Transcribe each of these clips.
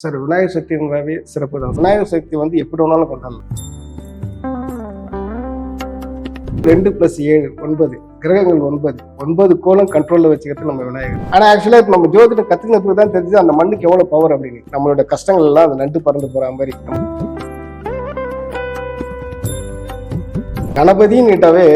Sir Vinayagar சக்திங்கிறவே சிறப்பு தான். விநாயகர் சக்தி வந்து எப்படி வேணாலும் கொண்டாடலாம். 2+7 9 கிரகங்கள் 9 கோலம் கண்ட்ரோல்ல வச்சுக்கிறது நம்ம விநாயகர். ஆனா ஆக்சுவலா இப்ப நம்ம ஜோதிடம் கத்துக்கினதுக்கு தான் தெரிஞ்சு அந்த மண்ணுக்கு எவ்வளவு பவர் அப்படின்னு. நம்மளோட கஷ்டங்கள் எல்லாம் அந்த நண்டு பறந்து போற மாதிரி. கணபதின்னு கேட்டாவே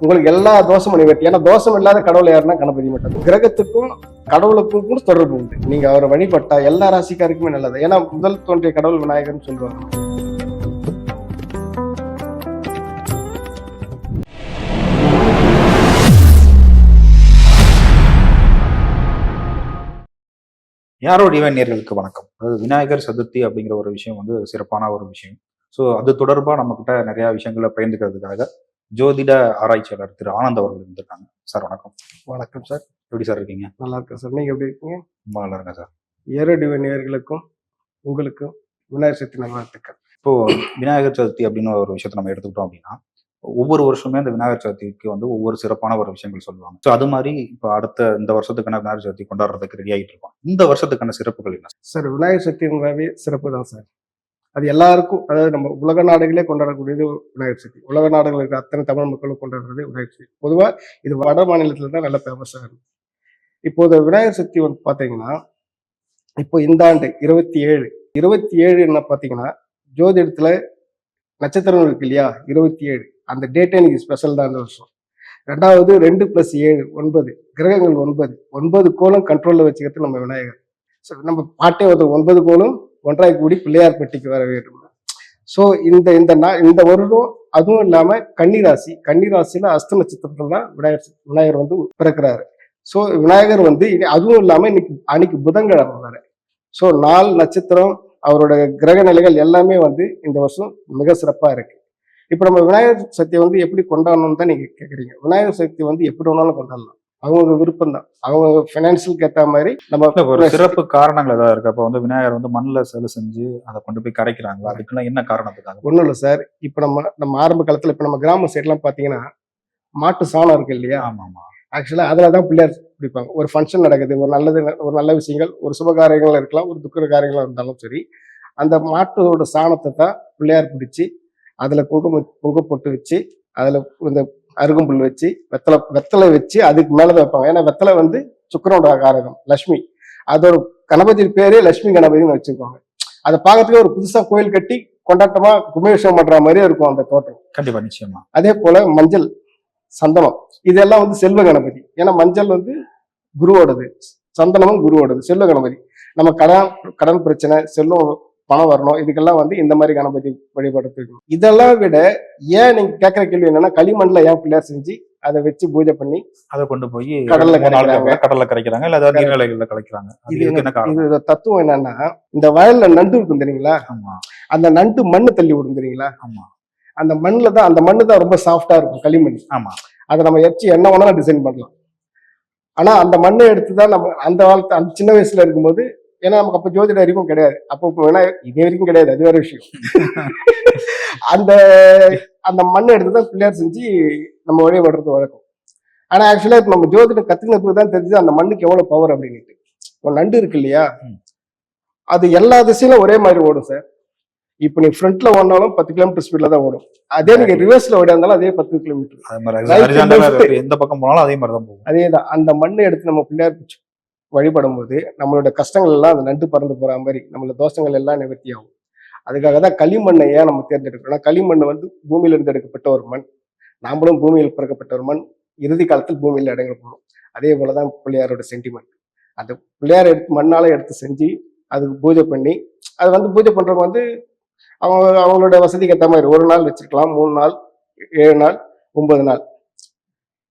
உங்களுக்கு எல்லா தோஷமும் நிவர்த்தி. ஏன்னா தோஷம் இல்லாத கடவுள் யாருன்னா கணபதி மட்டும். கிரகத்துக்கும் கடவுளுக்கும் கூட தொடர்பு உண்டு. நீங்க அவரை வழிபட்டா எல்லா ராசிக்காருக்குமே நல்லது. ஏன்னா முதல் தோன்றிய கடவுள் விநாயகர்னு சொல்லுவாங்க. யாரோ டிவைன் நேயர்களுக்கு வணக்கம். அதாவது விநாயகர் சதுர்த்தி அப்படிங்கிற ஒரு விஷயம் வந்து சிறப்பான ஒரு விஷயம். ஸோ அது தொடர்பாக நம்மக்கிட்ட நிறைய விஷயங்களை பகிர்ந்துக்கிறதுக்காக ஜோதிட ஆராய்ச்சியாளர் திரு ஆனந்த் அவர்கள் இருந்திருக்காங்க. சார் வணக்கம். வணக்கம் சார். எப்படி சார் இருக்கீங்க? நல்லா இருக்கேன் சார். நீங்க எப்படி இருக்கீங்க? ரொம்ப நல்லா இருக்கேன் சார். ஏரோ டிவைன் நேயர்களுக்கும் உங்களுக்கும் விநாயகர் சக்தி நல்வாழ்த்துக்கள். இப்போ விநாயகர் சதுர்த்தி அப்படின்னு ஒரு விஷயத்தை நம்ம எடுத்துக்கிட்டோம் அப்படின்னா ஒவ்வொரு வருஷமே அந்த விநாயகர் சதுர்த்திக்கு வந்து ஒவ்வொரு சிறப்பான ஒரு விஷயங்கள் சொல்லுவாங்க. ஸோ அது மாதிரி இப்போ அடுத்த இந்த வருஷத்துக்கான விநாயகர் சதுர்த்தி கொண்டாடுறதுக்கு ரெடி ஆகிட்டு இருக்கோம். இந்த வருஷத்துக்கான சிறப்புகள் என்ன சார்? விநாயகர் சக்திங்கிறவே சிறப்பு தான் சார். அது எல்லாருக்கும், அதாவது நம்ம உலக நாடுகளே கொண்டாடக்கூடியது விநாயகர் சக்தி. உலக நாடுகள் இருக்கிற அத்தனை தமிழ் மக்களும் கொண்டாடுறது விநாயகர் சக்தி. பொதுவாக இது வட மாநிலத்துல தான் நல்ல ஃபேமஸாக இருக்கும். இப்போது விநாயகர் சக்தி வந்து பார்த்தீங்கன்னா இப்போ இந்த ஆண்டு 27 என்ன பார்த்தீங்கன்னா ஜோதிடத்துல நட்சத்திரம் இருக்கு இல்லையா, 27 அந்த டேட்டே இன்னைக்கு ஸ்பெஷல் தான் இந்த வருஷம். ரெண்டாவது 2+7 9 கிரகங்கள் 9 கோலம் கண்ட்ரோல்ல வச்சுக்கிறது நம்ம விநாயகர். ஸோ நம்ம பாட்டே வந்து 9 கோலம் ஒன்றாய் கூடி பிள்ளையார் பெட்டிக்கு வர வேண்டும். ஸோ இந்த வருடம் அதுவும் இல்லாம கன்னிராசியில அஸ்த நட்சத்திரத்துல தான் விநாயகர் வந்து பிறக்கிறாரு. ஸோ விநாயகர் வந்து அதுவும் இல்லாம அன்னைக்கு புதன்கிழமை வர. ஸோ நாள் நட்சத்திரம் அவரோட கிரக நிலைகள் எல்லாமே வந்து இந்த வருஷம் மிக சிறப்பா இருக்கு. இப்ப நம்ம விநாயகர் சக்தியை வந்து எப்படி கொண்டாடணும்னு தான் நீங்க கேக்குறீங்க. விநாயகர் சக்தி வந்து எப்படி வேணாலும் கொண்டாடலாம். அவங்க விருப்பம் தான். அவங்க பினான்சியலுக்கு ஏற்ற மாதிரி நம்ம ஒரு சிறப்பு காரணங்கள் ஏதாவது இருக்கு. அப்போ வந்து விநாயகர் வந்து மண்ணில் சிலை செஞ்சு அதை கொண்டு போய் கரைக்கிறாங்களா? அதுக்குன்னா என்ன காரணத்துக்காக? ஒன்றும் இல்லை சார். இப்போ நம்ம ஆரம்ப காலத்துல இப்போ நம்ம கிராம சைட்லாம் பார்த்தீங்கன்னா மாட்டு சாணம் இருக்கு இல்லையா? ஆமா ஆமா. ஆக்சுவலா அதுல தான் பிள்ளையார் பிடிப்பாங்க. ஒரு ஃபங்க்ஷன் நடக்குது, ஒரு நல்ல விஷயங்கள், ஒரு சுப காரியங்கள் இருக்கலாம், ஒரு துக்க காரியங்களா இருந்தாலும் சரி, அந்த மாட்டோட சாணத்தை தான் பிள்ளையார் பிடிச்சி அதுல குங்க பொட்டு வச்சு அதுல இந்த அருகம்புல் வச்சு வெத்தலை வச்சு அதுக்கு மேலதான் வைப்பாங்க. ஏன்னா வெத்தலை வந்து சுக்கரனோட காரகம், லட்சுமி. அதோட கணபதி பேரே லட்சுமி கணபதினு வச்சிருப்பாங்க. அதை பார்க்கறதுக்கு ஒரு புதுசா கோயில் கட்டி கொண்டாட்டமா கும்பாபிஷேகம் பண்ற மாதிரியே இருக்கும் அந்த தோட்டம். கண்டிப்பா, நிச்சயமா. அதே போல மஞ்சள், சந்தனம் இதெல்லாம் வந்து செல்வ கணபதி. ஏன்னா மஞ்சள் வந்து குருவோடது, சந்தனமும் குருவோடது, செல்வ கணபதி. நம்ம கடன் பிரச்சனை, செல்வம் பணம் வரணும், இதுக்கெல்லாம் வந்து இந்த மாதிரி கணபதி வழிபடுறது. இதெல்லாம் விட ஏன் நீங்க கேட்கிற கேள்வி என்னன்னா, களிமண்ல ஏன் பிள்ளையார் செஞ்சு அதை வச்சு பூஜை பண்ணி அதை கொண்டு போய் கடல்ல கரைக்கிறாங்க, இல்ல ஏதாவது நீர்நிலைகள்ல கரைக்கிறாங்க. இது தத்துவம் என்னன்னா, இந்த வயல்ல நண்டு இருக்கும் தெரியுங்களா? அந்த நண்டு மண்ணு தள்ளி விடும் தெரியுங்களா? அந்த மண்ணு தான் ரொம்ப சாஃப்டா இருக்கும், களிமண். அதை நம்ம எச்சு என்ன வேணாலும் டிசைன் பண்ணலாம். ஆனா அந்த மண்ணை எடுத்துதான் நம்ம அந்த சின்ன வயசுல இருக்கும்போது, ஏன்னா நமக்கு அப்ப ஜோதிட அறிவும் கிடையாது, அப்போ இது வரைக்கும் கிடையாது, அது வேற விஷயம். அந்த மண்ணை எடுத்துதான் பிள்ளையார் செஞ்சு நம்ம வழிபடுறது வழக்கம். ஆனா ஆக்சுவலா இப்ப நம்ம ஜோதிடம் கத்துக்கினதுக்கு தான் தெரிஞ்சு அந்த மண்ணுக்கு எவ்வளவு பவர் அப்படின்ட்டு. ஒரு நண்டு இருக்கு இல்லையா, அது எல்லா திசையிலும் ஒரே மாதிரி ஓடும் சார். இப்ப நீ ஃப்ரண்ட்ல ஓடினாலும் 10 கிலோமீட்டர் ஸ்பீட்ல தான் ஓடும். அதே நீங்க ரிவர்ஸ்ல ஓடியாந்தாலும் அதே 10 கிலோமீட்டர், எந்த பக்கம் போனாலும் அதே மாதிரி தான் போகும். அதேதான். அந்த மண்ணை எடுத்து நம்ம பிள்ளையார் வழிபடும் போது நம்மளோட கஷ்டங்கள் எல்லாம் அந்த நண்டு பறந்து போற மாதிரி நம்மளோட தோஷங்கள் எல்லாம் நிவர்த்தி ஆகும். அதுக்காக தான் களிமண்ணை ஏன் நம்ம தேர்ந்தெடுக்கிறோம். களிமண் வந்து பூமியில இருந்து எடுக்கப்பட்ட ஒரு மண். நாமளும் பூமியில் பிறக்கப்பட்ட ஒரு மண். இறுதி காலத்தில் பூமியில் அடங்க போறோம். அதே போலதான் பிள்ளையாரோட சென்டிமெண்ட். அந்த பிள்ளையார் மண்ணால எடுத்து செஞ்சு அதுக்கு பூஜை பண்ணி, அது வந்து பூஜை பண்றவங்க வந்து அவங்களோட வசதிக்கு ஏற்ற மாதிரி 1 நாள் வச்சிருக்கலாம், 3 நாள், 7 நாள், 9 நாள்.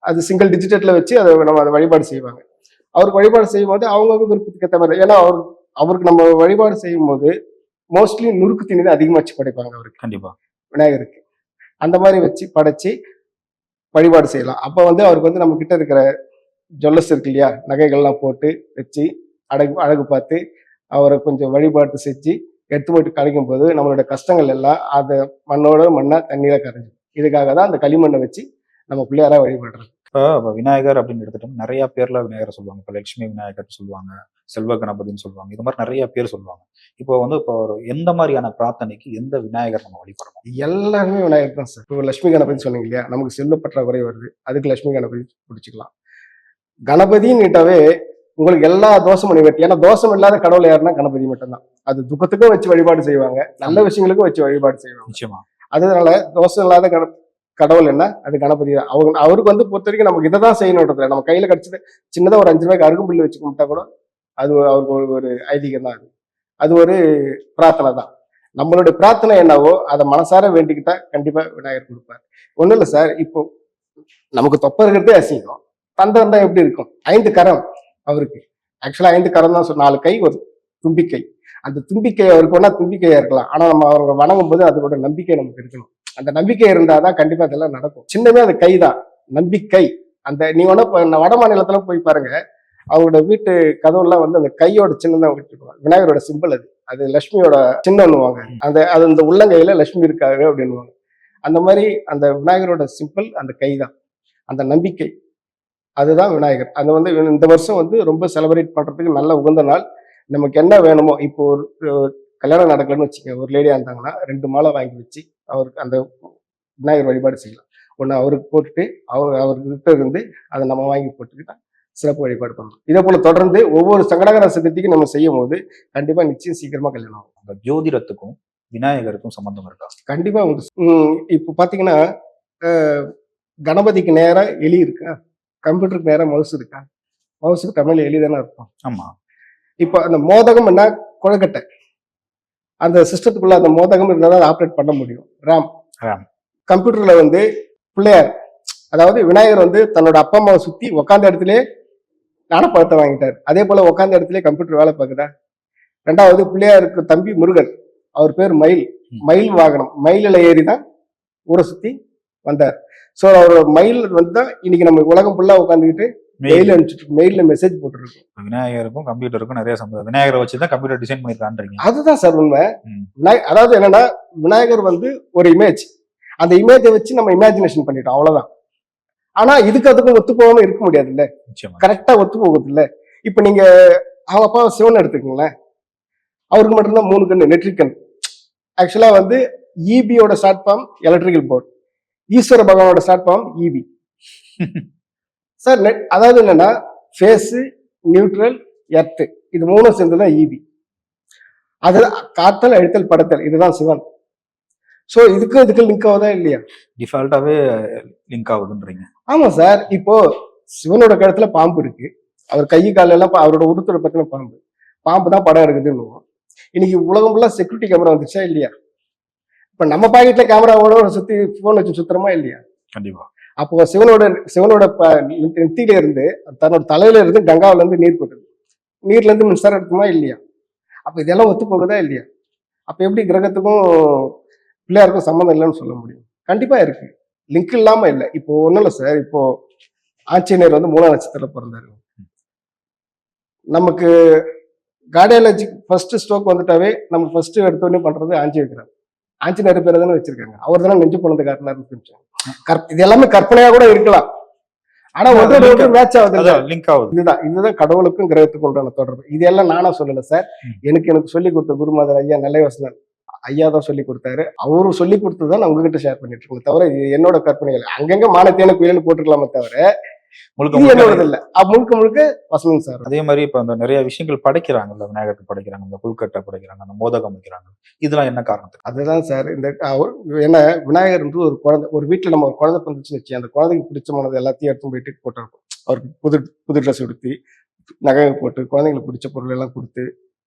அது சிங்கிள் டிஜிட்டட்ல வச்சு அதை வழிபாடு செய்வாங்க. அவருக்கு வழிபாடு செய்யும் போது அவங்க விருப்பத்துக்கு ஏற்ற மாதிரி. ஏன்னா அவருக்கு நம்ம வழிபாடு செய்யும் போது மோஸ்ட்லி நுறுக்கு தீனி தான் அதிகமா வச்சு படைப்பாங்க அவருக்கு. கண்டிப்பா விநாயகருக்கு அந்த மாதிரி வச்சு படைச்சு வழிபாடு செய்யலாம். அப்ப வந்து அவருக்கு வந்து நம்ம கிட்ட இருக்கிற ஜுவல்லர்ஸ் இருக்கு இல்லையா, நகைகள்லாம் போட்டு வச்சு அழகு பார்த்து அவரை கொஞ்சம் வழிபாட்டு செஞ்சு எடுத்து போயிட்டு கலைக்கும் போது நம்மளோட கஷ்டங்கள் எல்லாம் அதை மண்ணா தண்ணீர கரைஞ்சிடும். இதுக்காக தான் அந்த களிமண்ணை வச்சு நம்ம பிள்ளையாரா வழிபடுறது. இப்போ விநாயகர் அப்படின்னு எடுத்துட்டோம், நிறைய பேர்ல விநாயகரை சொல்லுவாங்க. இப்போ லட்சுமி விநாயகர் சொல்லுவாங்க, செல்வ கணபதின்னு சொல்லுவாங்க. இது மாதிரி நிறைய பேர் சொல்லுவாங்க. இப்போ வந்து இப்போ ஒரு எந்த மாதிரியான பிரார்த்தனைக்கு எந்த விநாயகர் நம்ம வழிபடணும்? எல்லாருமே விநாயகர் தான் சார். இப்போ லட்சுமி கணபதி சொன்னீங்க இல்லையா, நமக்கு செல்வ பற்றாக்குறை வருது, அதுக்கு லட்சுமி கணபதி பிடிச்சிக்கலாம். கணபதின்னுட்டாவே உங்களுக்கு எல்லா தோஷமும் நிவர்த்தி. ஏன்னா தோஷம் இல்லாத கடவுள் யாருன்னா கணபதி மட்டும்தான். அது துக்கத்துக்கும் வச்சு வழிபாடு செய்வாங்க, நல்ல விஷயங்களுக்கும் வச்சு வழிபாடு செய்வாங்க. நிச்சயமா. அதனால தோஷம் இல்லாத கடவுள் என்ன, அது கணபதி தான். அவருக்கு வந்து பொறுத்த வரைக்கும் நமக்கு இதை தான் செய்யணுன்றது. நம்ம கையில கிடைச்சது சின்னதா ஒரு 5 ரூபாய்க்கு அருகம்புல்லு வச்சு கும்பிட்டா கூட அது அவருக்கு ஒரு ஐதீகம் தான். அது ஒரு பிரார்த்தனை தான். நம்மளுடைய பிரார்த்தனை என்னவோ அதை மனசார வேண்டிக்கிட்டா கண்டிப்பா விநாயகர் கொடுப்பார். ஒண்ணும் இல்லை சார், இப்போ நமக்கு தொப்பை இருக்கிறதே அசிங்கம், தந்தம் தான் எப்படி இருக்கும்? 5 கரம் அவருக்கு. ஆக்சுவலா 5 கரம் தான், 4 கை, ஒரு தும்பிக்கை. அந்த தும்பிக்கை அவருக்கு வேணா தும்பிக்கையா இருக்கலாம், ஆனா நம்ம அவங்க வணங்கும் போது அதோட நம்பிக்கை நமக்கு இருக்கணும். அந்த நம்பிக்கை இருந்தாதான் கண்டிப்பா அதெல்லாம் நடக்கும். சின்னமே அது கை தான், நம்பிக்கை. அந்த நீ வேணா வட மாநிலத்துல போய் பாருங்க, அவங்களோட வீட்டு கதவுலாம் வந்து அந்த கையோட சின்னம் தான் விட்டுருவாங்க. விநாயகரோட சிம்பிள் அது. அது லட்சுமியோட சின்னம்னுவாங்க. அது அந்த உள்ளங்கையில லட்சுமி இருக்காங்க அப்படின்னுவாங்க. அந்த மாதிரி அந்த விநாயகரோட சிம்பிள் அந்த கை தான், அந்த நம்பிக்கை. அதுதான் விநாயகர். அது வந்து இந்த வருஷம் வந்து ரொம்ப செலிப்ரேட் பண்றதுக்கு நல்ல உகந்த நாள். நமக்கு என்ன வேணுமோ, இப்போ ஒரு கல்யாணம் நடக்கலன்னு வச்சுக்கோங்க, ஒரு லேடியா இருந்தாங்கன்னா 2 மாலை வாங்கி வச்சு அவருக்கு அந்த விநாயகர் வழிபாடு செய்யலாம். ஒன்று அவருக்கு போட்டுட்டு அவர்கிட்ட இருந்து அதை நம்ம வாங்கி போட்டுக்கிட்டா சிறப்பு வழிபாடு பண்ணலாம். இதே போல தொடர்ந்து ஒவ்வொரு சங்கடகர சதுர்த்திக்கும் நம்ம செய்யும் போது கண்டிப்பா நிச்சயம் சீக்கிரமா கல்யாணம் ஆகும். அந்த ஜோதிடத்துக்கும் விநாயகருக்கும் சம்பந்தம் இருக்கா? கண்டிப்பா உண்டு. இப்போ பாத்தீங்கன்னா கணபதிக்கு நேரா எலி இருக்கா, கம்ப்யூட்டருக்கு நேரா மவுஸ் இருக்கா? மவுஸுக்கு தமிழ்ல எலி தானே இருக்கும். ஆமா. இப்போ அந்த மோதகம் என்ன, குழக்கட்டை. அந்த சிஸ்டத்துக்குள்ள அந்த மோதகம் இருந்தால் தான் ஆப்ரேட் பண்ண முடியும். ரேம். கம்ப்யூட்டர்ல வந்து பிள்ளையார், அதாவது விநாயகர் வந்து தன்னோட அப்பா அம்மாவை சுத்தி உக்காந்த இடத்துல ஞானப்பழத்தை வாங்கிட்டார். அதே போல உக்காந்த இடத்துல கம்ப்யூட்டர் வேலை பார்க்குதா? 2வது பிள்ளையாருக்கு தம்பி முருகன், அவர் பேர் மயில். மயில் வாகனம், மயிலில் ஏறி தான் ஊரை சுத்தி வந்தார். ஸோ அவர் மயில் வந்து தான் இன்னைக்கு நம்ம உலகம் ஃபுல்லா உட்காந்துக்கிட்டு மெயில் அனுப்பிச்சுட்டு மெயில்ல மெசேஜ் போட்டுருக்கோம். விநாயகருக்கும் கம்ப்யூட்டருக்கும் நிறைய சம்பந்தம். விநாயகரை வச்சுதான் கம்ப்யூட்டர் டிசைன் பண்ணிருக்கான்றீங்க. அதுதான் சார் உண்மை. அதாவது என்னன்னா, விநாயகர் வந்து ஒரு இமேஜ், அந்த இமேஜை வச்சு நம்ம இமேஜினேஷன் பண்ணிட்டோம், அவ்வளவுதான். ஆனா இதுக்கு அதுக்கும் ஒத்து போகாம இருக்க முடியாது இல்ல, கரெக்டா ஒத்து போகுது இல்ல. இப்ப நீங்க அவங்க அப்பா சிவன் எடுத்துக்கீங்களேன், அவருக்கு மட்டும்தான் 3 கண்ணு, நெட்ரிக்கன். ஆக்சுவலா வந்து இபியோட ஷார்ட் ஃபார்ம் எலக்ட்ரிக்கல் போர்டு, ஈஸ்வர பகவானோட ஷார்ட் ஃபார்ம் இபி சார். அதாவது என்னன்னா, ஃபேஸ், நியூட்ரல், எர்த், இது 3 சேர்ந்துதான் இபி. அது காத்தல், அழுத்தல், படத்தல், இதுதான் சிவன். சோ இதுக்கு லிங்க் ஆகுதா இல்லையா? டிஃபால்ட்டாவே லிங்க் ஆகுதுன்றீங்க. ஆமா சார். இப்போ சிவனோட கழுத்துல பாம்பு இருக்கு, அவர் கை கால எல்லாம் அவரோட உருத்தோட பத்தின பாம்பு தான் படம் எடுக்குதுன்னு. இன்னைக்கு உலகம் ஃபுல்லா செக்யூரிட்டி கேமரா வந்துச்சா இல்லையா? இப்ப நம்ம பாக்கெட்ல கேமராவோட சுத்தி போன் வச்சு சுத்துறோமா இல்லையா? கண்டிப்பா. அப்போ சிவனோட நெத்தியில இருந்து, தன்னோட தலையில இருந்து கங்காவில இருந்து நீர் கொட்டுது, நீர்ல இருந்து மின்சாரம் எடுக்குமா இல்லையா? அப்ப இதெல்லாம் ஒத்து போகுதா இல்லையா? அப்ப எப்படி கிரகத்துக்கும் பிள்ளையாருக்கும் சம்மந்தம் இல்லைன்னு சொல்ல முடியும்? கண்டிப்பா இருக்கு, லிங்க் இல்லாம இல்லை. இப்போ ஒண்ணும் இல்லை சார், இப்போ ஆஞ்சநேயர் வந்து 3ஆம் நட்சத்திரத்துல பிறந்தாரு. நமக்கு கார்டியாலஜி ஃபர்ஸ்ட் ஸ்ட்ரோக் வந்துட்டாவே நம்ம ஃபர்ஸ்ட் எடுத்தோடனே பண்றது ஆஞ்சி வைக்கிறார். ஆஞ்சநேயர் பேரை தானே வச்சிருக்காங்க, அவர் தானே நெஞ்சு போனது காட்டினார். இது எல்லாமே கற்பனையா கூட இருக்கலாம், ஆனா ஒன்று மேட்ச் ஆகுது, லிங்க் ஆகுது. இதுதான் கடவுளுக்கும் கிரகத்துக்கும் உண்டான தொடர்பு. இதெல்லாம் நானா சொல்லல சார், எனக்கு சொல்லி கொடுத்த குருமாதர் ஐயா நல்லவசனர் ஐயா தான் சொல்லி கொடுத்தாரு. அவரும் சொல்லி கொடுத்ததான் நான் உங்ககிட்ட ஷேர் பண்ணிட்டு இருக்கேன், தவிர என்னோட கற்பனைகள் அங்கங்க மானத்தேன குயில்னு போட்டுக்கலாமே தவிர என்னோடது இல்ல. முழுக்க முழுக்க வசனம் சார். அதே மாதிரி இப்ப அந்த நிறைய விஷயங்கள் படைக்கிறாங்கல்ல, விநாயகருக்கு படைக்கிறாங்க, இந்த புல்கட்டை படைக்கிறாங்க, அந்த மோதகம் வைக்கிறாங்க, இதெல்லாம் என்ன காரணத்துக்கு? அதுதான் சார், இந்த என்ன விநாயகர் வந்து ஒரு குழந்தை, ஒரு வீட்டுல நம்ம ஒரு குழந்தை பிறந்துச்சுன்னு வச்சு, அந்த குழந்தைக்கு பிடிச்சமானது எல்லாத்தையும் எடுத்து போயிட்டு போட்டிருக்கோம். அவருக்கு புது ட்ரெஸ் உடுத்தி, நகை போட்டு, குழந்தைங்களுக்கு பிடிச்ச பொருள் எல்லாம் கொடுத்து,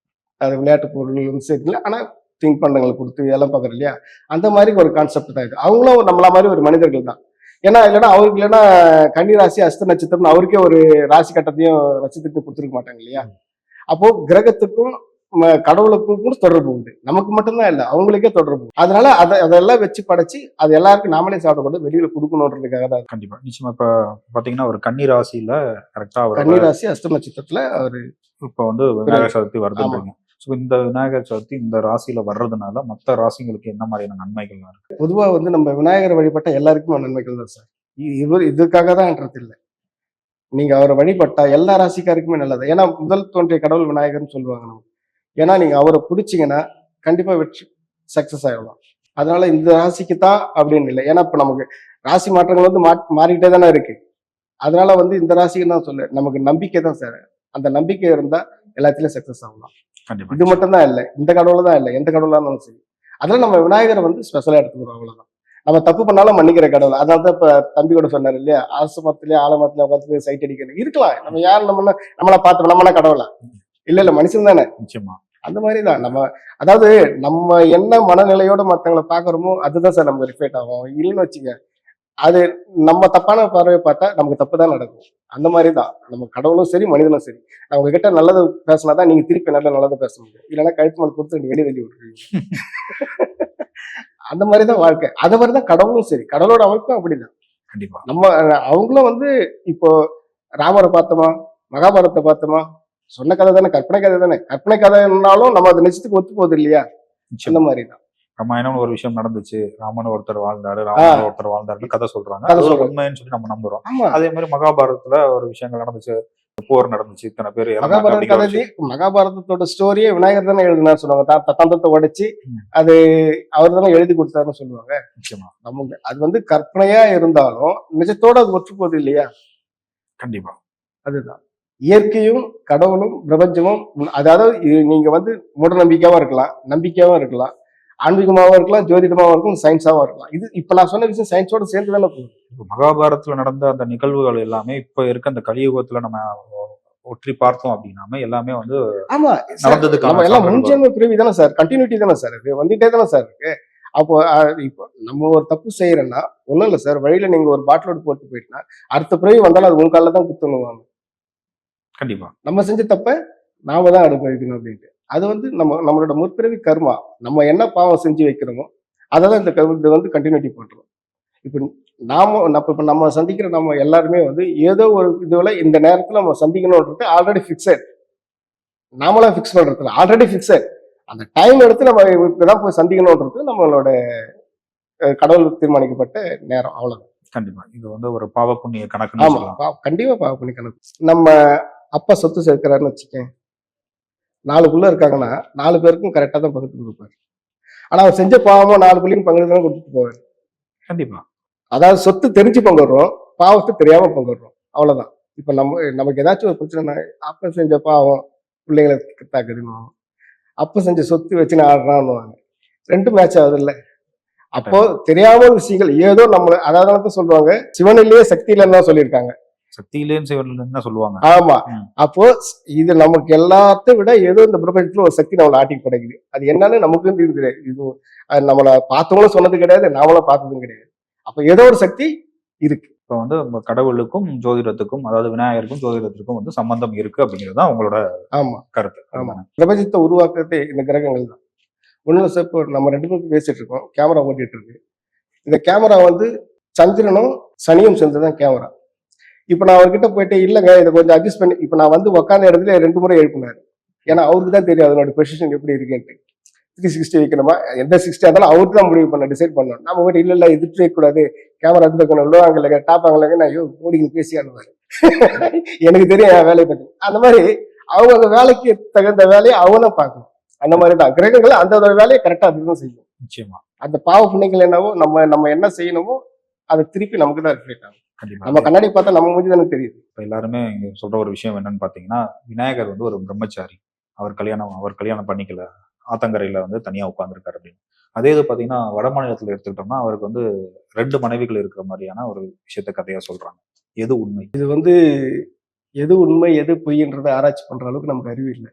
அது விளையாட்டு பொருள் வந்து சேர்த்துல, ஆனா திங்க் பண்ணங்களை கொடுத்து எல்லாம் பாக்குறோம் இல்லையா? அந்த மாதிரி ஒரு கான்செப்ட் தான் இது. அவங்களும் நம்மள மாதிரி ஒரு மனிதர்கள் தான். ஏன்னா இல்லைன்னா அவருக்கு இல்லைன்னா கன்னி ராசி, அஸ்த நட்சத்திரம், அவருக்கே ஒரு ராசி கட்டத்தையும் நட்சத்திரத்தையும் கொடுத்துருக்க மாட்டாங்க இல்லையா? அப்போ கிரகத்துக்கும் கடவுளுக்கும் கூட தொடர்பு உண்டு, நமக்கு மட்டும்தான் இல்லை, அவங்களுக்கே தொடர்பு. அதனால அதெல்லாம் வச்சு படைச்சு அது எல்லாருக்கும் நாமளே சாப்பிடக்கூடாது, வெளியில கொடுக்கணுன்றதுக்காக தான். கண்டிப்பா, நிச்சயமா. இப்ப பாத்தீங்கன்னா ஒரு கன்னி ராசியில கரெக்டா கன்னி ராசி அஸ்த நட்சத்திரத்துல அவரு இப்ப வந்து விநாயகர் சதுர்த்தி வருதுன்றீங்க. ஸோ இந்த விநாயகர் சதுர்த்தி இந்த ராசியில வர்றதுனால மற்ற ராசிங்களுக்கு என்ன மாதிரியான நன்மைகள் இருக்கு? பொதுவா வந்து நம்ம விநாயகர் வழிபட்ட எல்லாருக்குமே நன்மைகள் தான் சார். இதுக்காக தான்ன்றது இல்லை. நீங்க அவரை வழிபட்டா எல்லா ராசிக்காருக்குமே நல்லது. ஏன்னா முதல் தோன்றிய கடவுள் விநாயகர்னு சொல்லுவாங்க நம்ம. ஏன்னா நீங்க அவரை பிடிச்சீங்கன்னா கண்டிப்பா வெற்றி சக்சஸ் ஆகலாம். அதனால இந்த ராசிக்கு தான் அப்படின்னு இல்லை. ஏன்னா இப்ப நமக்கு ராசி மாற்றங்கள் வந்து மாறிக்கிட்டே தானே இருக்கு. அதனால வந்து இந்த ராசிக்கு தான் சொல்ல நமக்கு நம்பிக்கை தான் சார். அந்த நம்பிக்கை இருந்தா எல்லாத்துலயும் சக்சஸ் ஆகலாம். கண்டிப்பா. இது மட்டும் தான் இல்லை, இந்த கடவுள தான் இல்லை, எந்த கடவுளா இருந்தாலும் சரி. அதனால நம்ம விநாயகரை வந்து ஸ்பெஷலா எடுத்துக்கிறோம், அவ்வளவுதான். நம்ம தப்பு பண்ணாலும் மன்னிக்கிற கடவுள். அதனால தான் இப்ப தம்பி கூட சொன்னாரு இல்லையா, ஆசமத்திலேயே ஆலமரத்துல உட்காந்து சைட் அடிக்கிறது இருக்கலாம். நம்ம யார் நம்மளா பார்த்து நம்மனா கடவுளா? இல்ல மனுஷன் தானே. நிச்சயமா. அந்த மாதிரிதான் நம்ம, அதாவது நம்ம என்ன மனநிலையோட மத்தவங்களை பாக்குறோமோ அதுதான் சார் நமக்கு ரிஃப்ளெக்ட் ஆகும். இல்லைன்னு வச்சுங்க, அது நம்ம தப்பான பார்வையை பார்த்தா நமக்கு தப்பு தான் நடக்கும். அந்த மாதிரிதான் நம்ம கடவுளும் சரி மனிதனும் சரி. நான் உங்ககிட்ட நல்லது பேசினாதான் நீங்க திருப்பி நல்லது பேச முடியும். இல்லைன்னா கழுத்து மேல கொடுத்து நீங்க வெளியே தள்ளி விட்டுருவீங்க. அந்த மாதிரிதான் வாழ்க்கை. அது மாதிரிதான் கடவுளும் சரி. கடவுளோட அமைப்பும் அப்படிதான். கண்டிப்பா. நம்ம அவங்களும் வந்து இப்போ ராமரை பார்த்தோமா, மகாபாரதத்தை பார்த்தோமா, சொன்ன கதை தானே, கற்பனை கதை தானே. கற்பனை கதைன்னாலும் நம்ம அது நிச்சயத்துக்கு ஒத்து போகுது இல்லையா? அந்த மாதிரிதான். ராமாயணம்னு ஒரு விஷயம் நடந்துச்சு, ராமன் ஒருத்தர் வாழ்ந்தாரு, ராமன் ஒருத்தர் வாழ்ந்தாருன்னு கதை சொல்றாங்க. அது உண்மைன்னு சொல்லி நம்ம நம்புறோம். அதே மாதிரி மகாபாரதத்துல ஒரு விஷயங்கள் நடந்துச்சு, போர் நடந்துச்சு, இத்தனை பேர் மகாபாரத கதை. மகாபாரதத்தோட ஸ்டோரியே விநாயகர் தானே எழுதினார் சொல்லுவாங்க. தந்தத்தை உடைச்சு அது அவர் தானே எழுதி கொடுத்தாருன்னு சொல்லுவாங்க. நிச்சயமா. நமக்கு அது வந்து கற்பனையா இருந்தாலும் நிஜத்தோட அது ஒற்று போகுது இல்லையா? கண்டிப்பா. அதுதான் இயற்கையும் கடவுளும் பிரபஞ்சமும். அதாவது நீங்க வந்து மூட நம்பிக்கையாவும் இருக்கலாம், நம்பிக்கையாவும் இருக்கலாம், ஆன்மீகமாவும் இருக்கலாம், ஜோதிடமாவும் இருக்கும், சயின்ஸாவும் இருக்கலாம். இது இப்ப நான் சொன்ன விஷயம் சயின்ஸோட சேர்ந்து தானே போகுது. மகாபாரதத்துல நடந்த அந்த நிகழ்வுகள் எல்லாமே இப்ப இருக்க அந்த கலியுகத்துல நம்ம ஒற்றி பார்த்தோம் அப்படின்னாம எல்லாமே வந்து ஆமா நடந்ததுக்கு நம்ம எல்லாம் முன்ஜென்ம பிரிவு தானே சார், கண்டினியூட்டி தானே சார், இது வந்துட்டே தானே சார் இருக்கு. அப்போ இப்போ நம்ம ஒரு தப்பு செய்யறோம்னா ஒண்ணும் இல்லை சார், வழியில நீங்க ஒரு பாட்டிலோடு போட்டு போயிட்டுனா அடுத்த பிறவி வந்தாலும் அது உங்க காலில் தான் குத்துணுவாங்க. கண்டிப்பா. நம்ம செஞ்ச தப்ப நாம தான் அனுபவிக்கணும் அப்படின்ட்டு. அது வந்து நம்மளோட முற்பிறவி கர்மா. நம்ம என்ன பாவம் செஞ்சு வைக்கிறோமோ அதை தான் இந்த வந்து கண்டினியூட்டி பண்றோம். இப்போ நம்ம சந்திக்கிற நம்ம எல்லாருமே வந்து ஏதோ ஒரு இதுல இந்த நேரத்துல நம்ம சந்திக்கணும்ன்றது ஆல்ரெடி ஃபிக்ஸட். நாமளா ஃபிக்ஸ் பண்றதுல ஆல்ரெடி ஃபிக்ஸட். அந்த டைம் எடுத்து நம்ம இப்பதான் போய் சந்திக்கணும்ன்றது நம்மளோட கடவுள் தீர்மானிக்கப்பட்ட நேரம், அவ்வளவுதான். கண்டிப்பா. இது வந்து ஒரு பாவ புண்ணிய கணக்கு. ஆமா, கண்டிப்பா பாவ புண்ணிய கணக்கு. நம்ம அப்பா சொத்து சேர்க்கிறாருன்னு வச்சுக்கேன், 4 புள்ள இருக்காங்கன்னா 4 பேருக்கும் கரெக்டா தான் பகிர்ந்து கொடுப்பாரு. ஆனா அவர் செஞ்ச பாவமும் 4 புள்ளையும் பகிர்ந்து தான் கொடுத்துட்டு போவாரு. கண்டிப்பா. அதாவது சொத்து தெரிஞ்சு பங்குறோம், பாவத்தை தெரியாம பங்குறோம், அவ்வளவுதான். இப்ப நமக்கு ஏதாச்சும் ஒரு பிரச்சனை, அப்ப செஞ்ச பாவம் பிள்ளைங்களை தாக்குதுன்னு, அப்ப செஞ்ச சொத்து வச்சு நான் ஆடுறான்னுவாங்க. 2 மேட்ச் ஆகுது இல்ல. அப்போ தெரியாம விஷயங்கள் ஏதோ நம்மள, அதாவது சொல்லுவாங்க சிவனிலேயே சக்தி இல்லைன்னு தான் சொல்லியிருக்காங்க. சக்தியிலேன்னு சிவன் சொல்லுவாங்க. ஆமா. அப்போ இது நமக்கு எல்லாத்தையும் விட ஏதோ இந்த பிரபஞ்சத்துல ஒரு சக்தி நம்மளை ஆட்டி படைக்குது. அது என்னன்னு நமக்கு தெரியுது. இது நம்மள பார்த்தவங்களும் சொன்னது கிடையாது, நாமளும் பார்த்ததும் கிடையாது. அப்ப ஏதோ ஒரு சக்தி இருக்கு. இப்ப வந்து கடவுளுக்கும் ஜோதிடத்துக்கும், அதாவது விநாயகருக்கும் ஜோதிடத்திற்கும் வந்து சம்பந்தம் இருக்கு அப்படிங்கிறது தான் உங்களோட கருத்து. ஆமா. பிரபஞ்சத்தை உருவாக்குறதே இந்த கிரகங்கள் தான். ஒண்ணு சார், இப்போ நம்ம 2 பேரும் பேசிட்டு இருக்கோம், கேமரா ஓட்டிட்டு இருக்கு. இந்த கேமரா வந்து சந்திரனும் சனியும் சேர்ந்துதான் கேமரா. இப்ப நான் அவர்கிட்ட போயிட்டு இல்லைங்க இதை கொஞ்சம் அட்ஜஸ்ட் பண்ணி, இப்ப நான் வந்து உட்காந்த இடத்துல 2 முறை எழுப்பினாரு. ஏன்னா அவருக்கு தான் தெரியும் அதனோட பொசிஷன் எப்படி இருக்குன்ட்டு. 360 வைக்கணுமா, எந்த 60 இருந்தாலும் அவருக்கு தான் முடிவு பண்ண, டிசைட் பண்ணணும். நம்ம போயிட்டு இல்ல எதிர்த்து வைக்கக்கூடாது, கேமரா எது வைக்கணும், லோ ஆங்கிள் டாப் ஆங்கிள், நான் ஐயோ மூடிங்க பேசியானுவாரு. எனக்கு தெரியும் என் வேலையை பத்தி. அந்த மாதிரி அவங்க வேலைக்கு தகுந்த வேலையை அவனும் பார்க்கணும். அந்த மாதிரிதான் கிரகங்கள் அந்த வேலையை கரெக்டா அதுதான் செய்யும். நிச்சயமா. அந்த பாவ புண்ணியங்கள் என்னவோ நம்ம என்ன செய்யணுமோ அதை திருப்பி நமக்கு தான் ரிஃப்ளெக்ட் ஆகும். நம்ம கண்ணாடி பார்த்தா நம்ம மூஞ்சி தானே தெரியுது. இப்ப எல்லாருமே இங்க சொல்ற ஒரு விஷயம் என்னன்னு பாத்தீங்கன்னா, விநாயகர் வந்து ஒரு பிரம்மச்சாரி. அவர் கல்யாணம் பண்ணிக்கல, ஆத்தங்கரையில வந்து தனியா உட்கார்ந்துருக்காரு அப்படின்னு. அதே இது பாத்தீங்கன்னா வட மாநிலத்துல எடுத்துக்கிட்டோம்னா அவருக்கு வந்து 2 மனைவிகள் இருக்கிற மாதிரியான ஒரு விஷயத்த கதையா சொல்றாங்க. எது உண்மை? இது வந்து எது உண்மை எது பொய்ன்றதை ஆராய்ச்சி பண்ற அளவுக்கு நமக்கு அறிவு இல்லை.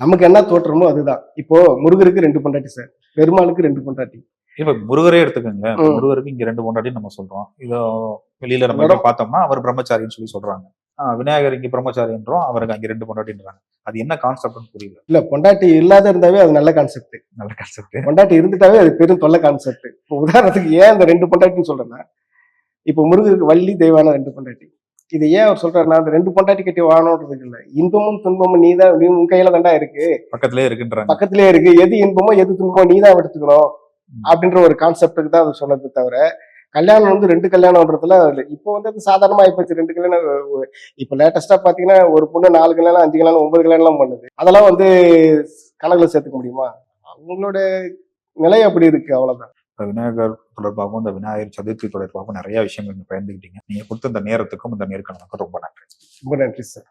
நமக்கு என்ன தோற்றமோ அதுதான். இப்போ முருகருக்கு 2 பொண்டாட்டி சார், பெருமாளுக்கு 2 பொண்டாட்டி. இப்ப முருகரே எடுத்துக்கோங்க, முருகருக்கு இங்க 2 பொண்டாட்டி நம்ம சொல்றோம். இதோ வெளியில நம்ம பார்த்தோம்னா அவர் பிரம்மச்சாரின்னு சொல்லி சொல்றாங்க. விநாயகர் இங்க பிரம்மச்சாரின்றோம், அவருக்கு அங்க 2 பொண்டாட்டின்றாங்க. அது என்ன கான்செப்ட்னு புரியல. இல்ல, பொண்டாட்டி இல்லாத இருந்தாவே அது நல்ல கான்செப்ட். நல்ல கான்செப்ட். பொண்டாட்டி இருந்துட்டாவே அது பெரும் தொல்லை கான்செப்ட். இப்போ உதாரணத்துக்கு ஏன் அந்த 2 பொண்டாட்டின்னு சொல்றேன்னா, இப்போ முருகருக்கு வள்ளி தெய்வான 2 பொண்டாட்டி. இது ஏன் அவர் சொல்றாருன்னா, அந்த 2 பொண்டாட்டி கட்டி வாழணுன்றதுக்கு இல்ல, இன்பமும் துன்பமும் நீதான், நீ உன் கையில தாண்டா இருக்கு, பக்கத்திலே இருக்குன்றாங்க. பக்கத்திலே இருக்கு, எது இன்பமோ எது துன்பமோ நீதான் எடுத்துக்கணும் அப்படின்ற ஒரு கான்செப்டுக்கு தான் அது சொன்னது தவிர, கல்யாணம் வந்து 2 கல்யாணம்ன்றதுல இப்போ வந்து அது சாதாரணமா ஆயிப்போச்சு. 2 கல்யாணம். இப்போ லேட்டஸ்டா பாத்தீங்கன்னா ஒரு பொண்ணு 4 கல்யாணம், 5 கல்யாணம், 9 கல்யாணம்லாம் பண்ணுது. அதெல்லாம் வந்து கணக்குல சேர்த்துக்க முடியுமா? அவங்களோட நிலை அப்படி இருக்கு, அவ்வளவுதான். இப்ப விநாயகர் தொடர்பாகவும் இந்த விநாயகர் சதுர்த்தி தொடர்பாகவும் நிறைய விஷயங்கள் நீங்க பயந்துக்கிட்டீங்க. நீங்க கொடுத்த இந்த நேரத்துக்கும் இந்த நேர்காணலுக்கும் ரொம்ப நன்றி. ரொம்ப நன்றி சார்.